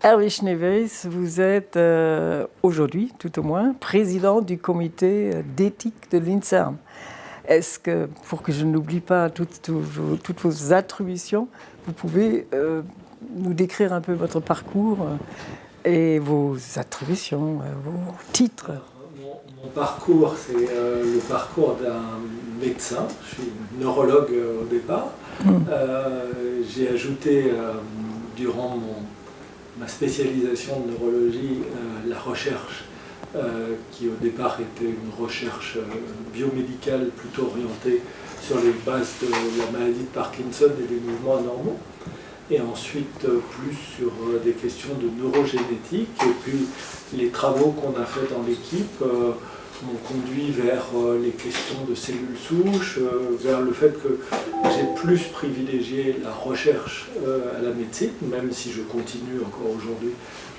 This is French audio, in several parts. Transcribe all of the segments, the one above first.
Hervé Schneeweis, vous êtes aujourd'hui, tout au moins, président du comité d'éthique de l'INSERM. Est-ce que, pour que je n'oublie pas toutes vos attributions, vous pouvez nous décrire un peu votre parcours et vos attributions, vos titres? Mon parcours, c'est le parcours d'un médecin. Je suis neurologue au départ. J'ai ajouté, durant ma spécialisation de neurologie, la recherche, qui au départ était une recherche biomédicale plutôt orientée sur les bases de la maladie de Parkinson et des mouvements anormaux. Et ensuite plus sur des questions de neurogénétique. Et puis les travaux qu'on a fait dans l'équipe m'ont conduit vers les questions de cellules souches, vers le fait que j'ai plus privilégié la recherche à la médecine, même si je continue encore aujourd'hui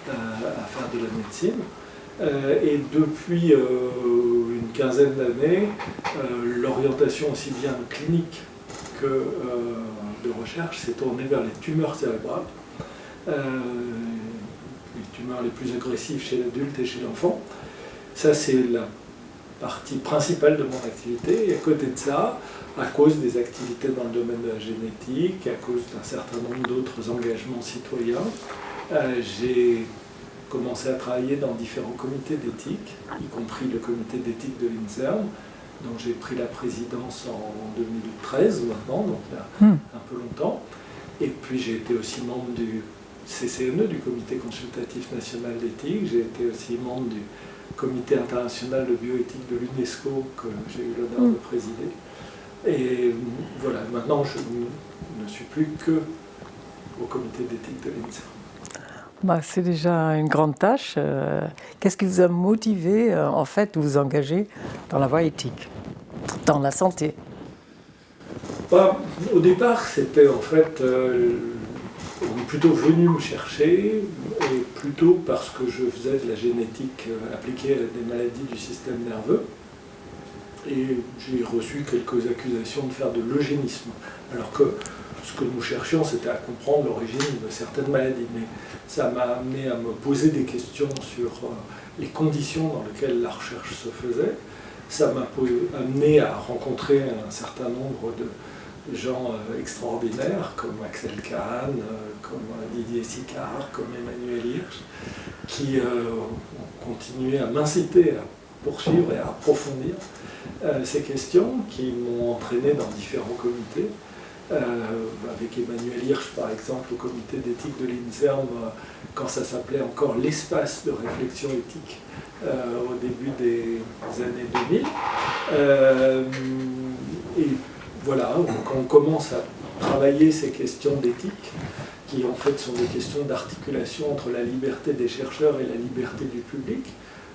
à faire de la médecine. Et depuis une quinzaine d'années, l'orientation aussi bien clinique que de recherche s'est tournée vers les tumeurs cérébrales, les tumeurs les plus agressives chez l'adulte et chez l'enfant. Ça, c'est la partie principale de mon activité. Et à côté de ça, à cause des activités dans le domaine de la génétique, à cause d'un certain nombre d'autres engagements citoyens, j'ai commencé à travailler dans différents comités d'éthique, y compris le comité d'éthique de l'INSERM, dont j'ai pris la présidence en 2013 maintenant, donc il y a un peu longtemps. Et puis j'ai été aussi membre du CCNE, du Comité consultatif national d'éthique. J'ai été aussi membre du Comité international de bioéthique de l'UNESCO, que j'ai eu l'honneur de présider. Et voilà, maintenant je ne suis plus que au Comité d'éthique de l'INSERM. C'est déjà une grande tâche. Qu'est-ce qui vous a motivé, en fait, de vous engager dans la voie éthique, dans la santé? Au départ, c'était en fait, on est plutôt venu me chercher, et plutôt parce que je faisais de la génétique appliquée à des maladies du système nerveux. Et j'ai reçu quelques accusations de faire de l'eugénisme, alors que ce que nous cherchions, c'était à comprendre l'origine de certaines maladies. Mais ça m'a amené à me poser des questions sur les conditions dans lesquelles la recherche se faisait. Ça m'a amené à rencontrer un certain nombre de gens extraordinaires, comme Axel Kahn, comme Didier Sicard, comme Emmanuel Hirsch, qui ont continué à m'inciter à poursuivre et à approfondir ces questions, qui m'ont entraîné dans différents comités. Avec Emmanuel Hirsch, par exemple, au comité d'éthique de l'INSERM, quand ça s'appelait encore l'espace de réflexion éthique au début des années 2000. Et voilà, quand on commence à travailler ces questions d'éthique, qui en fait sont des questions d'articulation entre la liberté des chercheurs et la liberté du public,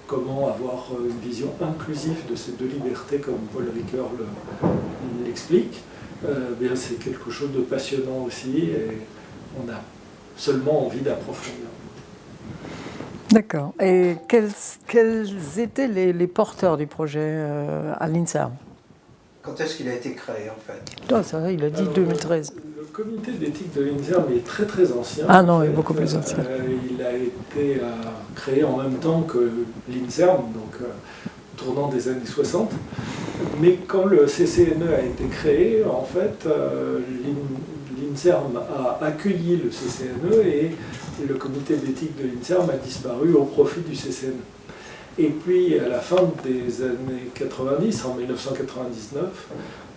comment avoir une vision inclusive de ces deux libertés, comme Paul Ricoeur l'explique, c'est quelque chose de passionnant aussi, et on a seulement envie d'approfondir. D'accord. Et quels étaient les porteurs du projet à l'INSERM? Quand est-ce qu'il a été créé, en fait? Ça va, il a dit 2013. Le comité d'éthique de l'INSERM est très très ancien. Ah non, il est beaucoup plus ancien. Il a été créé en même temps que l'INSERM, donc tournant des années 60. Mais quand le CCNE a été créé, en fait, l'INSERM a accueilli le CCNE et le comité d'éthique de l'INSERM a disparu au profit du CCNE. Et puis, à la fin des années 90, en 1999,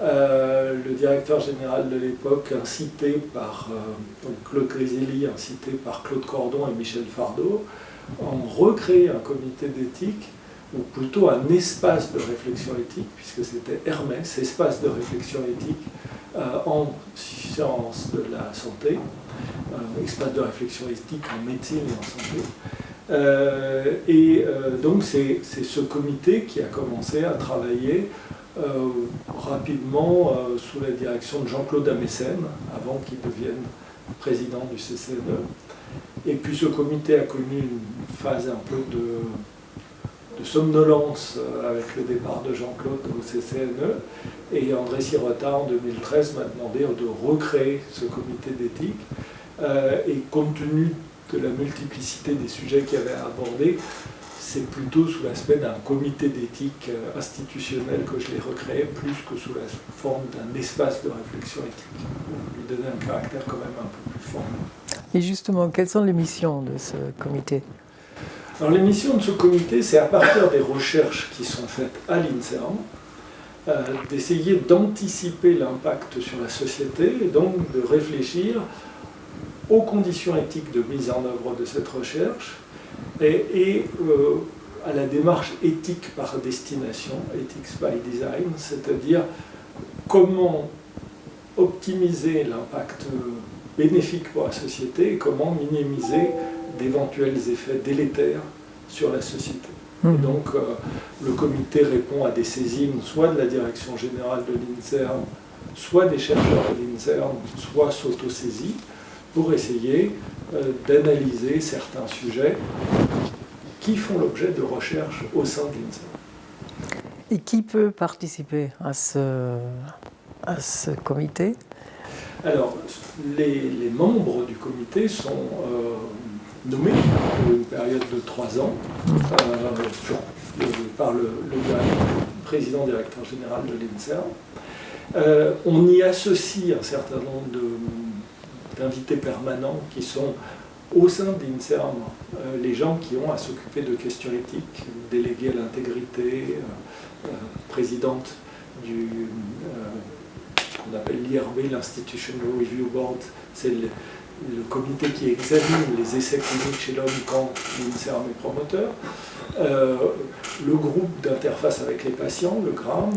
le directeur général de l'époque, incité par Claude Grisili, incité par Claude Cordon et Michel Fardot, ont recréé un comité d'éthique, ou plutôt un espace de réflexion éthique, puisque c'était Hermès, espace de réflexion éthique en sciences de la santé, espace de réflexion éthique en médecine et en santé. Donc c'est ce comité qui a commencé à travailler rapidement sous la direction de Jean-Claude Amessen, avant qu'il devienne président du CCNE. Et puis ce comité a connu une phase un peu de somnolence avec le départ de Jean-Claude au CCNE, et André Sirota en 2013 m'a demandé de recréer ce comité d'éthique, et compte tenu que la multiplicité des sujets qu'il y avait à aborder, c'est plutôt sous l'aspect d'un comité d'éthique institutionnel que je l'ai recréé, plus que sous la forme d'un espace de réflexion éthique. Lui donner un caractère quand même un peu plus formel. Et justement, quelles sont les missions de ce comité? Alors les missions de ce comité, c'est à partir des recherches qui sont faites à l'INSERM, d'essayer d'anticiper l'impact sur la société et donc de réfléchir aux conditions éthiques de mise en œuvre de cette recherche et à la démarche éthique par destination, ethics by design, c'est-à-dire comment optimiser l'impact bénéfique pour la société et comment minimiser d'éventuels effets délétères sur la société. Et donc, le comité répond à des saisines, soit de la direction générale de l'INSERM, soit des chercheurs de l'INSERM, soit s'autosaisit, pour essayer d'analyser certains sujets qui font l'objet de recherches au sein de l'INSERM. Et qui peut participer à ce comité? Alors, les membres du comité sont nommés pour une période de 3 ans par le président directeur général de l'INSERM. On y associe un certain nombre d'invités permanents qui sont au sein de l'INSERM, les gens qui ont à s'occuper de questions éthiques, délégués à l'intégrité, présidente du qu'on appelle l'IRB, l'Institutional Review Board, c'est le comité qui examine les essais cliniques chez l'homme quand l'INSERM est promoteur, le groupe d'interface avec les patients, le GRAM,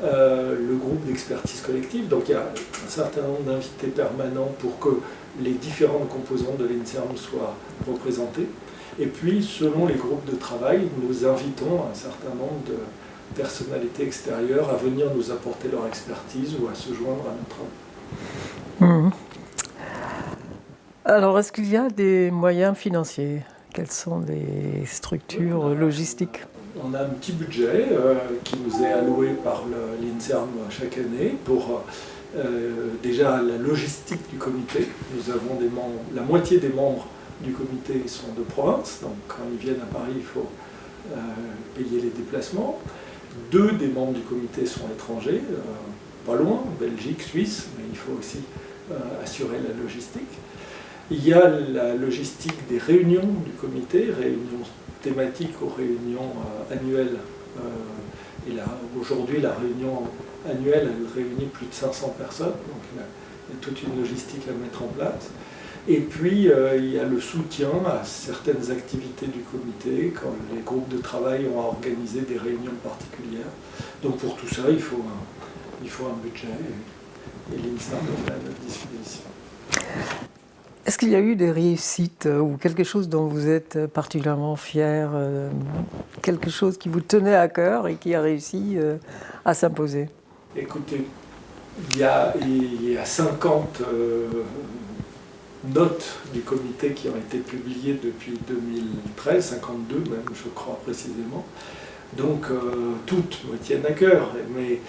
le groupe d'expertise collective. Donc il y a un certain nombre d'invités permanents pour que les différentes composantes de l'INSERM soient représentées. Et puis, selon les groupes de travail, nous invitons un certain nombre de personnalités extérieures à venir nous apporter leur expertise ou à se joindre à notre travail. Alors, est-ce qu'il y a des moyens financiers? Quelles sont les structures logistiques? On a un petit budget qui nous est alloué par l'INSERM chaque année pour déjà la logistique du comité. Nous avons des membres, la moitié des membres du comité sont de province, donc quand ils viennent à Paris, il faut payer les déplacements. 2 des membres du comité sont étrangers, pas loin, Belgique, Suisse, mais il faut aussi assurer la logistique. Il y a la logistique des réunions du comité, réunions thématiques aux réunions annuelles. Et là, aujourd'hui, la réunion annuelle, elle réunit plus de 500 personnes, donc il y a toute une logistique à mettre en place. Et puis, il y a le soutien à certaines activités du comité, quand les groupes de travail ont organisé des réunions particulières. Donc pour tout ça, il faut un budget, et l'INSERM est à notre disposition. Est-ce qu'il y a eu des réussites ou quelque chose dont vous êtes particulièrement fier, quelque chose qui vous tenait à cœur et qui a réussi à s'imposer? Écoutez, il y a 50 notes du comité qui ont été publiées depuis 2013, 52 même, je crois précisément. Donc toutes me tiennent à cœur, mais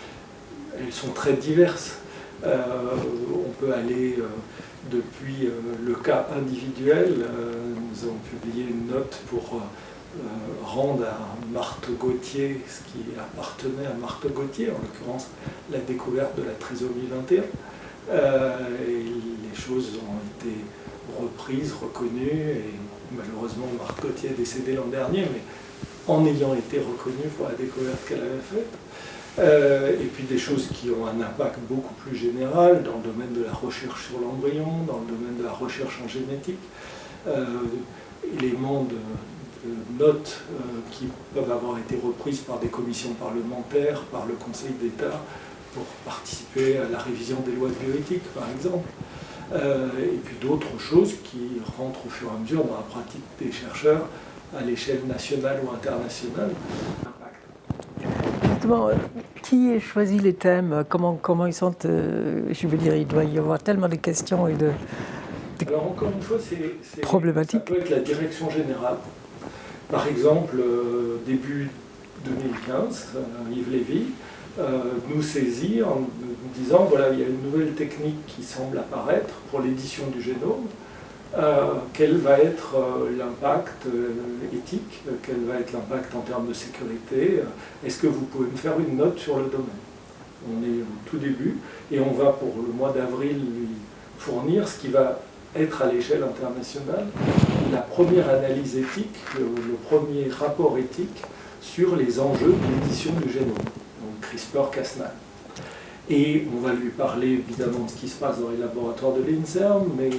elles sont très diverses. On peut aller depuis le cas individuel. Nous avons publié une note pour rendre à Marthe Gauthier ce qui appartenait à Marthe Gauthier, en l'occurrence la découverte de la trisomie 21. Et les choses ont été reprises, reconnues, et malheureusement Marthe Gauthier est décédée l'an dernier, mais en ayant été reconnue pour la découverte qu'elle avait faite. Et puis des choses qui ont un impact beaucoup plus général dans le domaine de la recherche sur l'embryon, dans le domaine de la recherche en génétique, éléments de notes qui peuvent avoir été reprises par des commissions parlementaires, par le Conseil d'État, pour participer à la révision des lois de bioéthique, par exemple. Et puis d'autres choses qui rentrent au fur et à mesure dans la pratique des chercheurs à l'échelle nationale ou internationale. Justement, qui choisit les thèmes? Comment ils sont je veux dire, il doit y avoir tellement de questions et de Alors encore une fois, c'est problématiques. Ça peut être la direction générale. Par exemple, début 2015, Yves Lévy nous saisit en nous disant voilà, il y a une nouvelle technique qui semble apparaître pour l'édition du génome. quel va être l'impact éthique, quel va être l'impact en termes de sécurité. Est-ce que vous pouvez me faire une note sur le domaine? On est au tout début et on va pour le mois d'avril lui fournir ce qui va être à l'échelle internationale la première analyse éthique, le premier rapport éthique sur les enjeux de l'édition du génome, donc CRISPR-Cas9. Et on va lui parler évidemment de ce qui se passe dans les laboratoires de l'INSERM, mais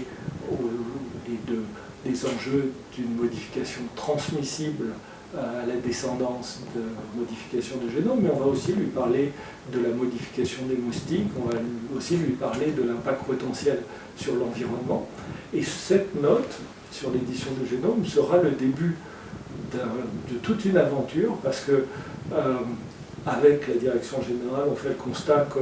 des enjeux d'une modification transmissible à la descendance de modification du génome, mais on va aussi lui parler de la modification des moustiques, on va aussi lui parler de l'impact potentiel sur l'environnement. Et cette note sur l'édition du génome sera le début de toute une aventure, parce que avec la direction générale, on fait le constat que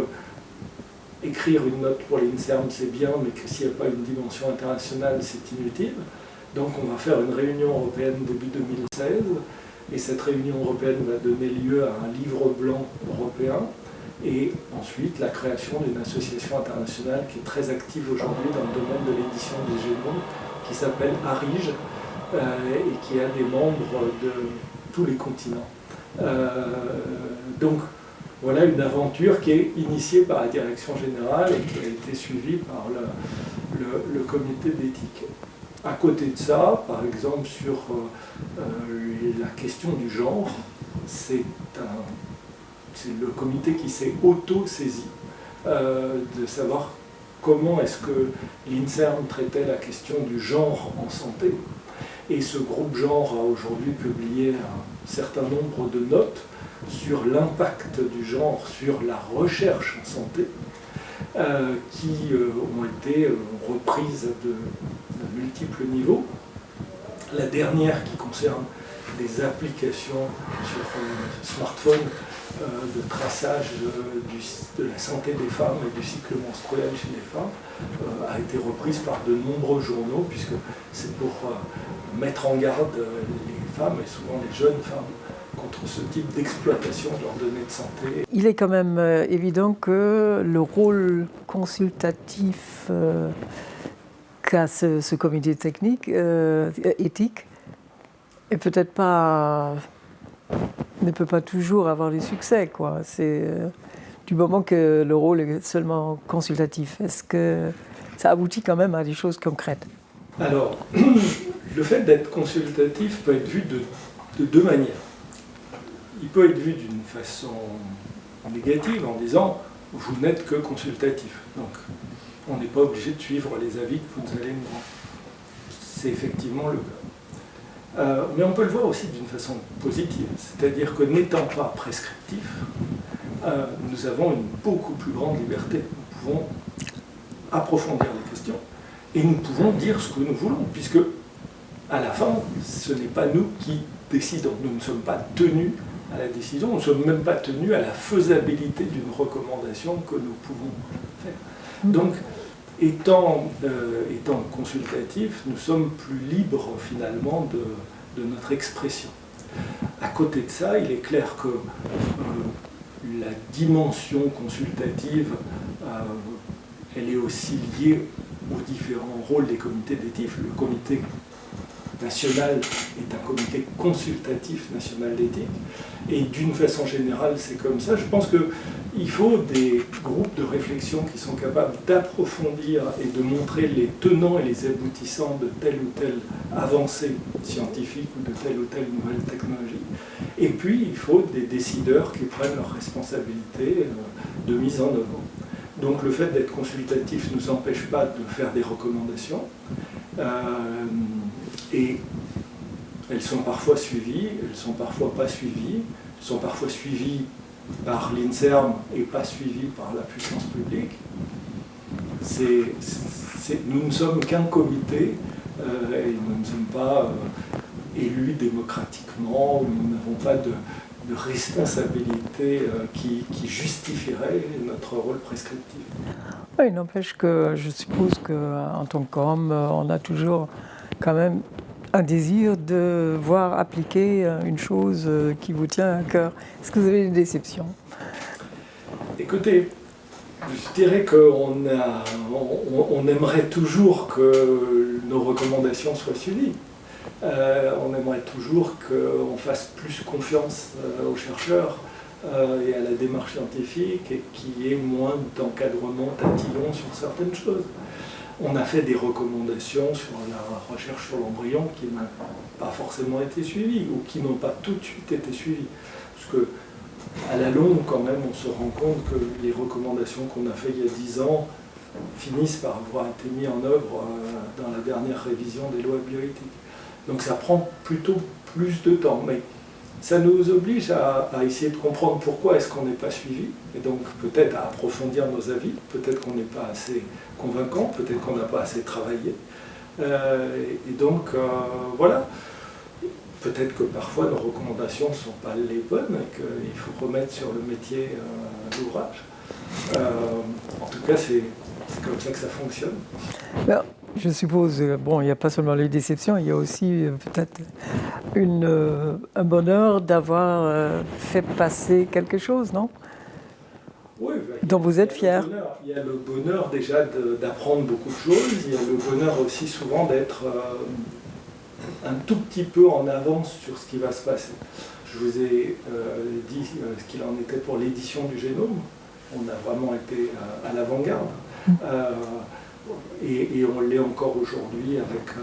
écrire une note pour l'INSERM c'est bien, mais que s'il n'y a pas une dimension internationale, c'est inutile. Donc on va faire une réunion européenne début 2016, et cette réunion européenne va donner lieu à un livre blanc européen, et ensuite la création d'une association internationale qui est très active aujourd'hui dans le domaine de l'édition des génomes, qui s'appelle ARIGE, et qui a des membres de tous les continents. Donc voilà une aventure qui est initiée par la direction générale et qui a été suivie par le comité d'éthique. À côté de ça, par exemple, sur la question du genre, c'est le comité qui s'est auto-saisi de savoir comment est-ce que l'INSERM traitait la question du genre en santé. Et ce groupe genre a aujourd'hui publié un certain nombre de notes sur l'impact du genre sur la recherche en santé, qui ont été reprises de multiples niveaux. La dernière qui concerne des applications sur smartphone de traçage de la santé des femmes et du cycle menstruel chez les femmes a été reprise par de nombreux journaux, puisque c'est pour mettre en garde les femmes, et souvent les jeunes femmes, contre ce type d'exploitation de leurs données de santé. Il est quand même évident que le rôle consultatif qu'a ce comité technique, éthique, est peut-être pas, ne peut pas toujours avoir du succès, quoi. C'est du moment que le rôle est seulement consultatif. Est-ce que ça aboutit quand même à des choses concrètes? Alors, le fait d'être consultatif peut être vu de deux manières. Il peut être vu d'une façon négative en disant « vous n'êtes que consultatif ». Donc, on n'est pas obligé de suivre les avis que vous allez nous rendre. C'est effectivement le cas. Mais on peut le voir aussi d'une façon positive, c'est-à-dire que n'étant pas prescriptif, nous avons une beaucoup plus grande liberté. Nous pouvons approfondir les questions et nous pouvons dire ce que nous voulons, puisque à la fin, ce n'est pas nous qui décidons. Nous ne sommes pas tenus à la décision, nous ne sommes même pas tenus à la faisabilité d'une recommandation que nous pouvons faire. Donc, étant consultatif, nous sommes plus libres finalement de notre expression. À côté de ça, il est clair que la dimension consultative, elle est aussi liée aux différents rôles des comités d'éthique. Le comité national est un comité consultatif national d'éthique, et d'une façon générale c'est comme ça. Je pense qu'il faut des groupes de réflexion qui sont capables d'approfondir et de montrer les tenants et les aboutissants de telle ou telle avancée scientifique ou de telle ou telle nouvelle technologie. Et puis il faut des décideurs qui prennent leurs responsabilités de mise en œuvre. Donc le fait d'être consultatif ne nous empêche pas de faire des recommandations, et elles sont parfois suivies, elles sont parfois pas suivies, elles sont parfois suivies par l'INSERM et pas suivies par la puissance publique. Nous ne sommes qu'un comité, et nous ne sommes pas élus démocratiquement, nous n'avons pas de responsabilité qui justifierait notre rôle prescriptif. Oui, il n'empêche que je suppose qu'en tant qu'homme, on a toujours quand même un désir de voir appliquer une chose qui vous tient à cœur. Est-ce que vous avez des déceptions? Écoutez, Je dirais qu'on on aimerait toujours que nos recommandations soient suivies. On aimerait toujours qu'on fasse plus confiance aux chercheurs et à la démarche scientifique et qu'il y ait moins d'encadrement tatillon sur certaines choses. On a fait des recommandations sur la recherche sur l'embryon qui n'ont pas forcément été suivies ou qui n'ont pas tout de suite été suivies. Parce que, à la longue, quand même, on se rend compte que les recommandations qu'on a faites il y a 10 ans finissent par avoir été mises en œuvre dans la dernière révision des lois bioéthiques. Donc ça prend plutôt plus de temps. Mais ça nous oblige à essayer de comprendre pourquoi est-ce qu'on n'est pas suivi, et donc peut-être à approfondir nos avis, peut-être qu'on n'est pas assez convaincant, peut-être qu'on n'a pas assez travaillé. Et donc, voilà. Peut-être que parfois nos recommandations ne sont pas les bonnes et qu'il faut remettre sur le métier l'ouvrage. En tout cas, c'est comme ça que ça fonctionne. Alors, je suppose, bon, il n'y a pas seulement les déceptions, il y a aussi peut-être un bonheur d'avoir fait passer quelque chose, non? Oui, dont vous êtes fier. Il y a le bonheur déjà d'apprendre beaucoup de choses, il y a le bonheur aussi souvent d'être un tout petit peu en avance sur ce qui va se passer. Je vous ai dit ce qu'il en était pour l'édition du génome. On a vraiment été à l'avant-garde. Et on l'est encore aujourd'hui avec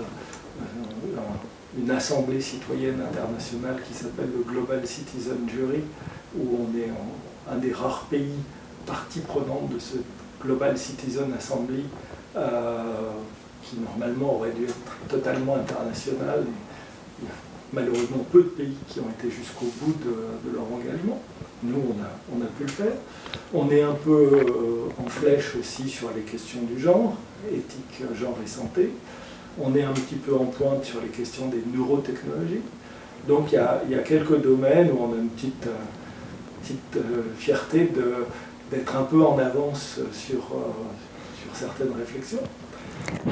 une assemblée citoyenne internationale qui s'appelle le Global Citizen Jury, où on est un des rares pays partie prenante de ce Global Citizen Assembly qui normalement aurait dû être totalement international. Il y a malheureusement peu de pays qui ont été jusqu'au bout de leur engagement. Nous, on a pu le faire. On est un peu en flèche aussi sur les questions du genre, éthique, genre et santé. On est un petit peu en pointe sur les questions des neurotechnologies. Donc il y a quelques domaines où on a une petite fierté d'être un peu en avance sur certaines réflexions.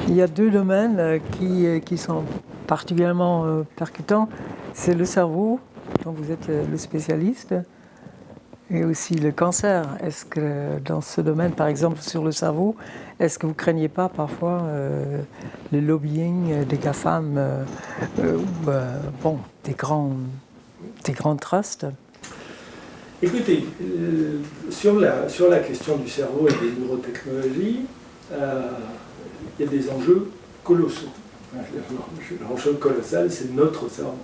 Il y a deux domaines qui sont particulièrement percutants. C'est le cerveau, dont vous êtes le spécialiste, et aussi le cancer. Est-ce que dans ce domaine, par exemple sur le cerveau, est-ce que vous ne craignez pas parfois le lobbying des GAFAM ou des grands trusts? Écoutez, sur la question du cerveau et des neurotechnologies, il y a des enjeux colossaux. L'enjeu colossal, c'est notre cerveau.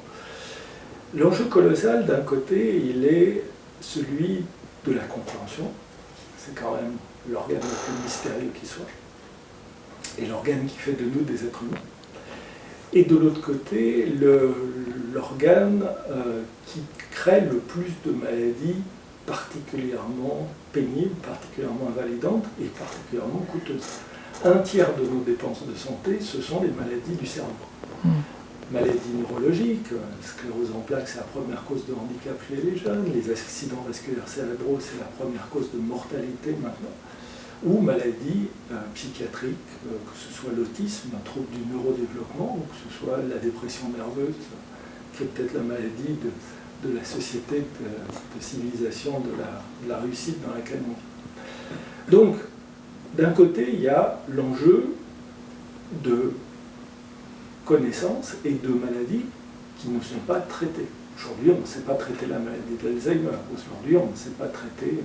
L'enjeu colossal, d'un côté, il est celui de la compréhension. C'est quand même l'organe le plus mystérieux qui soit, et l'organe qui fait de nous des êtres humains. Et de l'autre côté, l'organe qui crée le plus de maladies particulièrement pénibles, particulièrement invalidantes et particulièrement coûteuses. Un tiers de nos dépenses de santé, ce sont les maladies du cerveau. Maladies neurologiques, sclérose en plaques, c'est la première cause de handicap chez les jeunes, les accidents vasculaires cérébraux, c'est la première cause de mortalité maintenant, ou maladies psychiatriques, que ce soit l'autisme, un trouble du neurodéveloppement, ou que ce soit la dépression nerveuse, qui est peut-être la maladie de la société de civilisation, de la réussite dans laquelle on vit. Donc, d'un côté, il y a l'enjeu de connaissances et de maladies qui ne sont pas traitées. Aujourd'hui, on ne sait pas traiter la maladie d'Alzheimer. Aujourd'hui, on ne sait pas traiter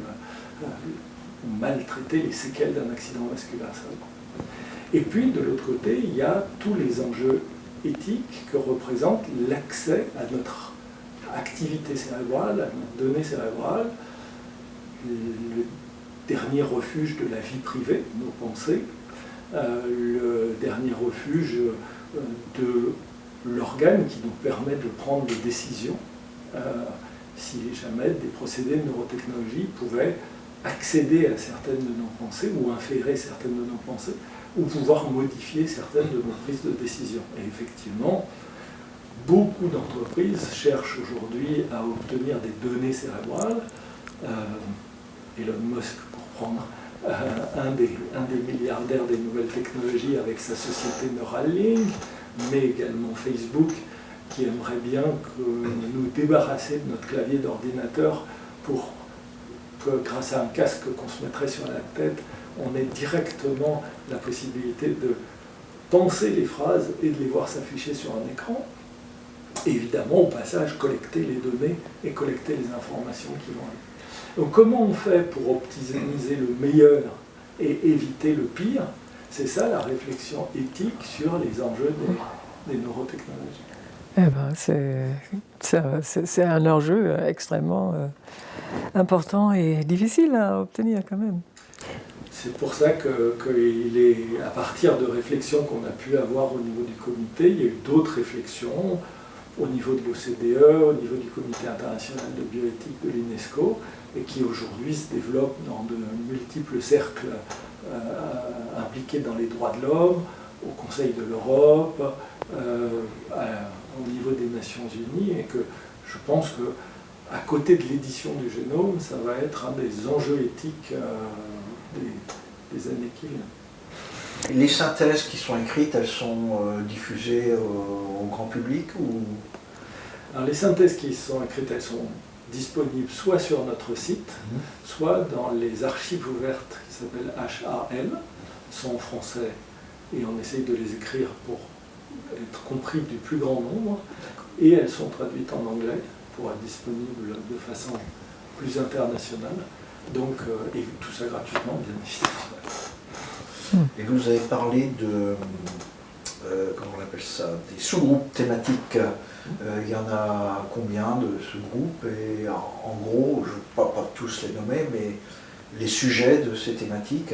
ou maltraiter les séquelles d'un accident vasculaire cérébral. Et puis, de l'autre côté, il y a tous les enjeux éthiques que représente l'accès à notre activité cérébrale, à notre donnée cérébrale, le dernier refuge de la vie privée, nos pensées, le dernier refuge de l'organe qui nous permet de prendre des décisions, si jamais des procédés de neurotechnologie pouvaient accéder à certaines de nos pensées ou inférer certaines de nos pensées, ou pouvoir modifier certaines de nos prises de décision. Et effectivement, beaucoup d'entreprises cherchent aujourd'hui à obtenir des données cérébrales. Elon Musk, pour prendre un des milliardaires des nouvelles technologies avec sa société Neuralink, mais également Facebook, qui aimerait bien nous débarrasser de notre clavier d'ordinateur pour grâce à un casque qu'on se mettrait sur la tête, on ait directement la possibilité de penser les phrases et de les voir s'afficher sur un écran. Et évidemment, au passage, collecter les données et collecter les informations qui vont aller. Donc comment on fait pour optimiser le meilleur et éviter le pire? C'est ça la réflexion éthique sur les enjeux des neurotechnologies. Eh ben, c'est un enjeu extrêmement important et difficile à obtenir quand même. C'est pour ça qu'il est, à partir de réflexions qu'on a pu avoir au niveau du comité, il y a eu d'autres réflexions au niveau de l'OCDE, au niveau du Comité international de bioéthique de l'UNESCO, et qui aujourd'hui se développent dans de multiples cercles impliqués dans les droits de l'homme, au Conseil de l'Europe, au niveau des Nations Unies, et que je pense qu'à côté de l'édition du génome, ça va être un des enjeux éthiques des années qui viennent. Les synthèses qui sont écrites, elles sont diffusées au grand public ou... Alors, les synthèses qui sont écrites, elles sont disponibles soit sur notre site, soit dans les archives ouvertes qui s'appellent HAL, sont en français, et on essaye de les écrire pour être compris du plus grand nombre, et elles sont traduites en anglais pour être disponibles de façon plus internationale, donc, et tout ça gratuitement, bien évidemment. Et vous avez parlé de, comment on appelle ça, des sous-groupes thématiques. Il y en a combien de sous-groupes? Et en gros, je ne vais pas tous les nommer, mais les sujets de ces thématiques.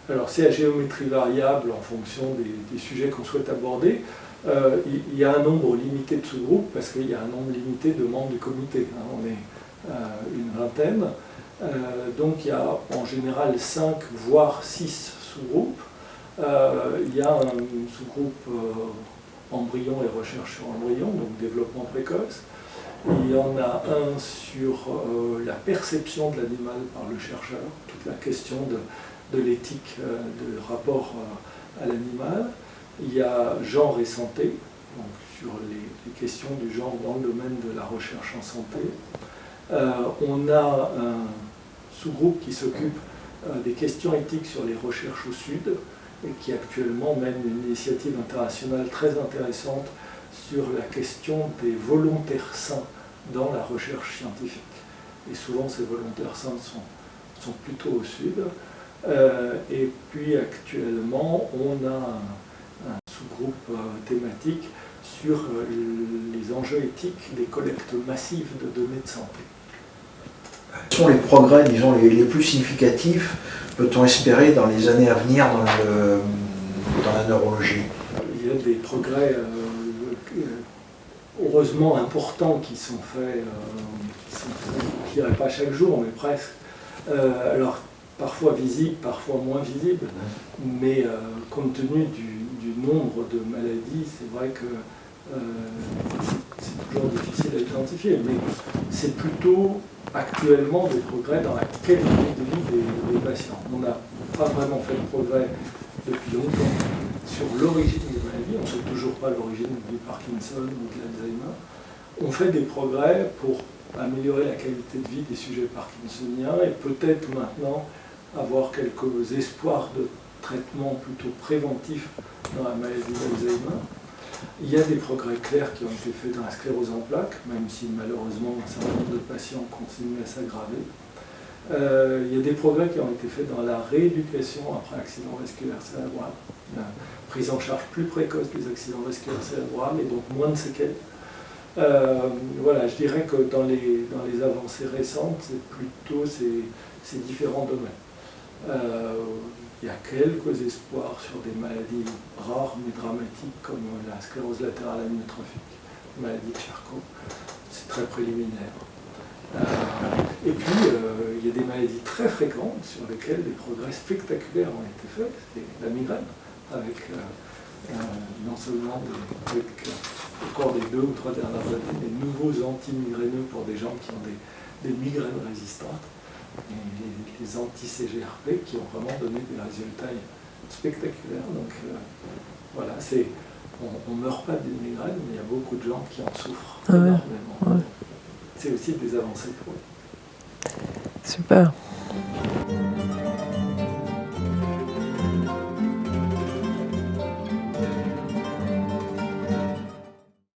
Alors c'est à géométrie variable en fonction des sujets qu'on souhaite aborder. Il y a un nombre limité de sous-groupes parce qu'il y a un nombre limité de membres du comité. On est une vingtaine. Donc il y a en général 5 voire 6 sous-groupes. Il y a un sous-groupe embryon et recherche sur embryon, donc développement précoce. Il y en a un sur la perception de l'animal par le chercheur, toute la question de l'éthique de rapport à l'animal. Il y a genre et santé, donc sur les questions du genre dans le domaine de la recherche en santé. On a un sous-groupe qui s'occupe des questions éthiques sur les recherches au Sud et qui actuellement mène une initiative internationale très intéressante sur la question des volontaires sains dans la recherche scientifique. Et souvent ces volontaires sains sont plutôt au Sud. Et puis actuellement on a un sous-groupe thématique sur les enjeux éthiques des collectes massives de données de santé. Quels sont les progrès, disons, les plus significatifs, peut-on espérer dans les années à venir dans la neurologie? Il y a des progrès heureusement importants qui sont faits, je ne dirais pas chaque jour, mais presque. Alors parfois visibles, parfois moins visibles, mais compte tenu du nombre de maladies, c'est vrai que c'est toujours difficile à identifier, mais c'est plutôt actuellement des progrès dans la qualité de vie des patients. On n'a pas vraiment fait de progrès depuis longtemps sur l'origine des maladies, on ne sait toujours pas l'origine du Parkinson ou de l'Alzheimer. On fait des progrès pour améliorer la qualité de vie des sujets parkinsoniens et peut-être maintenant avoir quelques espoirs de traitement plutôt préventif dans la maladie d'Alzheimer. Il y a des progrès clairs qui ont été faits dans la sclérose en plaques, même si malheureusement un certain nombre de patients continuent à s'aggraver. Il y a des progrès qui ont été faits dans la rééducation après accident vasculaire cérébral, la prise en charge plus précoce des accidents vasculaires cérébraux et donc moins de séquelles. Voilà, je dirais que dans les avancées récentes, c'est plutôt ces différents domaines. Il y a quelques espoirs sur des maladies rares mais dramatiques comme la sclérose latérale amyotrophique, la maladie de Charcot. C'est très préliminaire. Et puis, il y a des maladies très fréquentes sur lesquelles des progrès spectaculaires ont été faits. C'est la migraine, avec non seulement au cours des 2 ou 3 dernières années, des nouveaux anti-migraineux pour des gens qui ont des migraines résistantes, et les anti-CGRP qui ont vraiment donné des résultats spectaculaires. Donc voilà, on ne meurt pas d'une migraine, mais il y a beaucoup de gens qui en souffrent énormément. C'est aussi des avancées pour eux. Super.